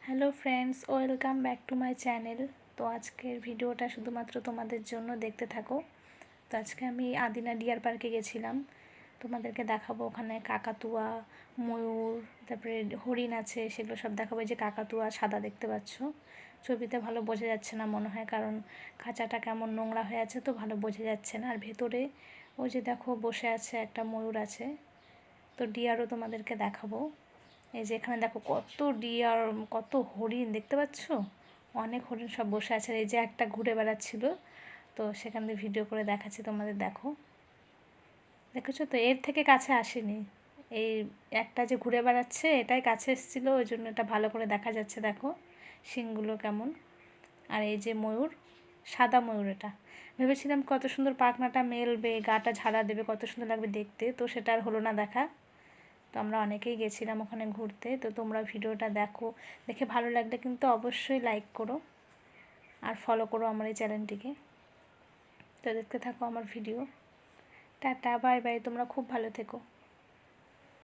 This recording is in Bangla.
Hello friends, welcome back to my channel. তো আজকের ভিডিওটা শুধুমাত্র তোমাদের জন্য, দেখতে থাকো। তো আজকে আমি আদিনা ডিয়ার পার্কে গেছিলাম, তোমাদেরকে দেখাবো। ওখানে কাকাতুয়া, ময়ূর, তারপরে হরিণ আছে, সেগুলো সব দেখাবো। যে কাকাতুয়া সাদা দেখতে পাচ্ছ, ছবিতে ভালো বোঝা যাচ্ছে না মনে হয়, কারণ খাঁচাটা কেমন নোংরা হয়ে আছে, তো ভালো বোঝা যাচ্ছে না। আর ভেতরে ওই যে দেখো বসে আছে একটা ময়ূর আছে। তো ডিয়ারও তোমাদেরকে দেখাবো। এই যে এখানে দেখো কত ডিয়ার, কত হরিণ দেখতে পাচ্ছ, অনেক হরিণ সব বসে আছে। এই যে একটা ঘুরে বেড়াচ্ছিল, তো সেখান দিয়ে ভিডিও করে দেখাচ্ছি তোমাদের। দেখো, দেখেছো তো, এর থেকে কাছে আসেনি। এই একটা যে ঘুরে বেড়াচ্ছে এটাই কাছে এসেছিল, ওই জন্য এটা ভালো করে দেখা যাচ্ছে। দেখো শিংগুলো কেমন। আর এই যে ময়ূর, সাদা ময়ূর, এটা ভেবেছিলাম কত সুন্দর পাখনাটা মেলবে, গাটা ঝাড়া দেবে, কত সুন্দর লাগবে দেখতে, তো সেটা আর হলো না দেখা। তো আমরা অনেকেই গেছিলাম ওখানে ঘুরতে। তো তোমরা ভিডিওটা দেখো, দেখে ভালো লাগলে কিন্তু অবশ্যই লাইক করো আর ফলো করো আমার এই চ্যানেলটিকে। তো দেখতে থাকো আমার ভিডিও। টাটা, বাই বাই, তোমরা খুব ভালো থেকো।